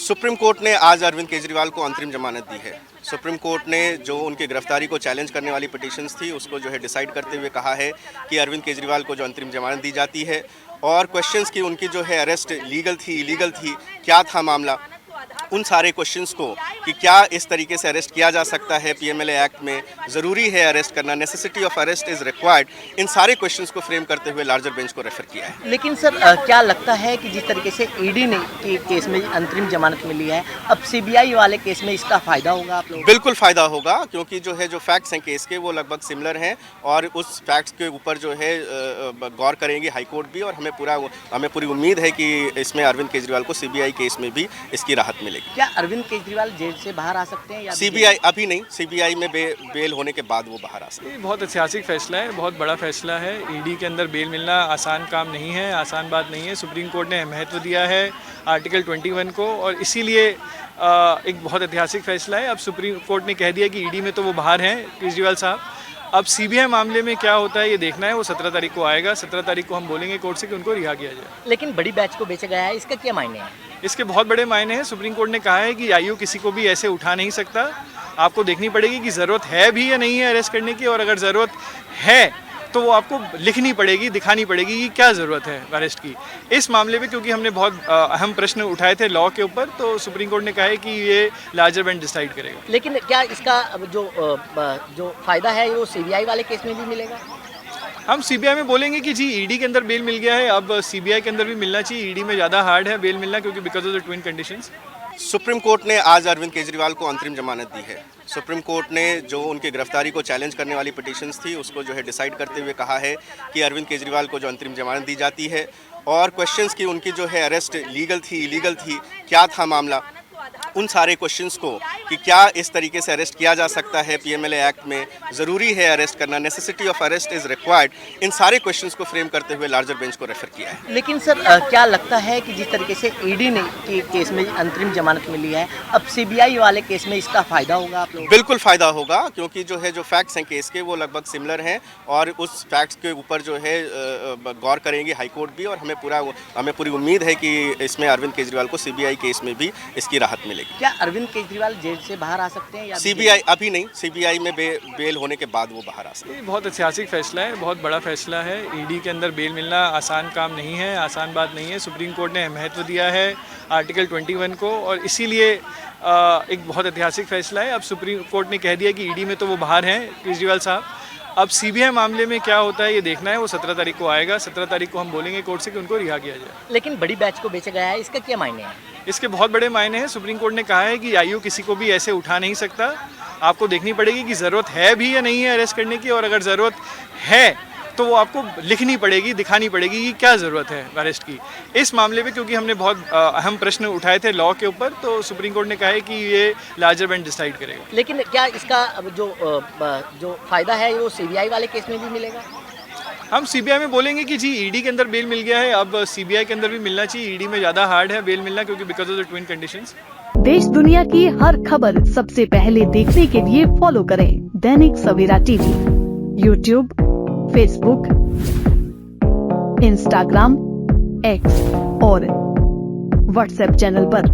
Supreme court ने आज अरविंद केजरीवाल को अंतरिम जमानत दी है। सुप्रीम कोर्ट ने जो उनकी गिरफ्तारी को चैलेंज करने वाली पिटीशंस थी उसको जो है डिसाइड करते हुए कहा है कि अरविंद केजरीवाल को जो अंतरिम जमानत दी जाती है और क्वेश्चंस की उनकी जो है अरेस्ट लीगल थी इलीगल थी, क्या था मामला, उन सारे क्वेश्चंस को कि क्या इस तरीके से अरेस्ट किया जा सकता है, पीएमएलए एक्ट में ज़रूरी है अरेस्ट करना, necessity of arrest is required, इन सारे क्वेश्चंस को फ्रेम करते हुए लार्जर बेंच को रेफर किया है। लेकिन सर क्या लगता है कि जिस तरीके से ईडी ने के केस में अंतरिम जमानत मिली है, अब सीबीआई वाले केस में इसका फायदा होगा आप लोगों को? बिल्कुल फ़ायदा होगा, क्योंकि जो है जो फैक्ट्स हैं केस के वो लगभग सिमिलर हैं और उस फैक्ट्स के ऊपर जो है गौर करेंगे हाई कोर्ट भी, और हमें पूरी उम्मीद है कि इसमें अरविंद केजरीवाल को सीबीआई केस में भी इसकी राहत मिलेगी। क्या अरविंद केजरीवाल जेल से बाहर आ सकते हैं या सीबीआई अभी नहीं, सीबीआई में बेल होने के बाद वो बाहर आ सकते हैं। ये बहुत ऐतिहासिक फैसला है, बहुत बड़ा फैसला है। ईडी के अंदर बेल मिलना आसान काम नहीं है, आसान बात नहीं है। सुप्रीम कोर्ट ने महत्व दिया है आर्टिकल 21 को, और इसीलिए एक बहुत ऐतिहासिक फैसला है। अब सुप्रीम कोर्ट ने कह दिया कि ईडी में तो वो बाहर हैं केजरीवाल साहब। अब सीबीआई मामले में क्या होता है ये देखना है, वो 17 तारीख को आएगा। 17 तारीख को हम बोलेंगे कोर्ट से कि उनको रिहा किया जाए। लेकिन बड़ी बैच को बेचा गया है, इसका क्या मायने हैं? इसके बहुत बड़े मायने हैं। सुप्रीम कोर्ट ने कहा है कि आईओ किसी को भी ऐसे उठा नहीं सकता। आपको देखनी पड़ेगी कि ज़रूरत है भी या नहीं है अरेस्ट करने की, और अगर ज़रूरत है तो वो आपको लिखनी पड़ेगी, दिखानी पड़ेगी कि क्या ज़रूरत है अरेस्ट की। इस मामले में क्योंकि हमने बहुत अहम प्रश्न उठाए थे लॉ के ऊपर, तो सुप्रीम कोर्ट ने कहा है कि ये लार्जर बेंच डिसाइड करेगा। लेकिन क्या इसका जो फायदा है वो सीबीआई वाले केस में भी मिलेगा? हम सीबीआई में बोलेंगे कि जी ईडी के अंदर बेल मिल गया है, अब सीबीआई के अंदर भी मिलना चाहिए। ईडी में ज़्यादा हार्ड है बेल मिलना, क्योंकि because of the twin conditions. Supreme court ने आज अरविंद केजरीवाल को अंतरिम जमानत दी है। सुप्रीम कोर्ट ने जो उनकी गिरफ्तारी को चैलेंज करने वाली पिटीशंस थी उसको जो है डिसाइड करते हुए कहा है कि अरविंद केजरीवाल को जो अंतरिम जमानत दी जाती है और क्वेश्चंस की उनकी जो है अरेस्ट लीगल थी इलीगल थी, क्या था मामला, उन सारे क्वेश्चंस को कि क्या इस तरीके से अरेस्ट किया जा सकता है, पीएमएलए एक्ट में ज़रूरी है अरेस्ट करना, necessity of arrest is required, इन सारे क्वेश्चंस को फ्रेम करते हुए लार्जर बेंच को रेफर किया है। लेकिन सर क्या लगता है कि जिस तरीके से ईडी ने के केस में अंतरिम जमानत मिली है, अब सीबीआई वाले केस में इसका फायदा होगा आप लोगों को? बिल्कुल फ़ायदा होगा, क्योंकि जो है जो फैक्ट्स हैं केस के वो लगभग सिमिलर हैं और उस फैक्ट्स के ऊपर जो है गौर करेंगे हाई कोर्ट भी, और हमें पूरी उम्मीद है कि इसमें अरविंद केजरीवाल को सीबीआई केस में भी इसकी राहत मिलेगी। क्या अरविंद केजरीवाल जेल से बाहर आ सकते हैं या सीबीआई अभी नहीं, सीबीआई में बेल होने के बाद वो बाहर आ सकते हैं। ये बहुत ऐतिहासिक फैसला है, बहुत बड़ा फैसला है। ईडी के अंदर बेल मिलना आसान काम नहीं है, आसान बात नहीं है। सुप्रीम कोर्ट ने महत्व दिया है आर्टिकल 21 को, और इसीलिए एक बहुत ऐतिहासिक फैसला है। अब सुप्रीम कोर्ट ने कह दिया कि ईडी में तो वो बाहर हैं केजरीवाल साहब। अब सीबीआई मामले में क्या होता है ये देखना है, वो 17 तारीख को आएगा। 17 तारीख को हम बोलेंगे कोर्ट से कि उनको रिहा किया जाए। लेकिन बड़ी बैच को बेचा गया है, इसका क्या मायने हैं? इसके बहुत बड़े मायने हैं। सुप्रीम कोर्ट ने कहा है कि आईओ किसी को भी ऐसे उठा नहीं सकता। आपको देखनी पड़ेगी कि ज़रूरत है भी या नहीं है अरेस्ट करने की, और अगर ज़रूरत है तो वो आपको लिखनी पड़ेगी, दिखानी पड़ेगी कि क्या ज़रूरत है अरेस्ट की। इस मामले में क्योंकि हमने बहुत अहम प्रश्न उठाए थे लॉ के ऊपर, तो सुप्रीम कोर्ट ने कहा है कि ये लार्जर बेंच डिसाइड करेगा। लेकिन क्या इसका जो फायदा है वो सीबीआई वाले केस में भी मिलेगा? हम सीबीआई में बोलेंगे कि जी ईडी के अंदर बेल मिल गया है, अब सीबीआई के अंदर भी मिलना चाहिए। ईडी में ज़्यादा हार्ड है बेल मिलना, क्योंकि because of the twin conditions. देश दुनिया की हर खबर सबसे पहले देखने के लिए फॉलो करें Dainik Savera TV, YouTube, Facebook, Instagram, X और व्हाट्सएप चैनल पर।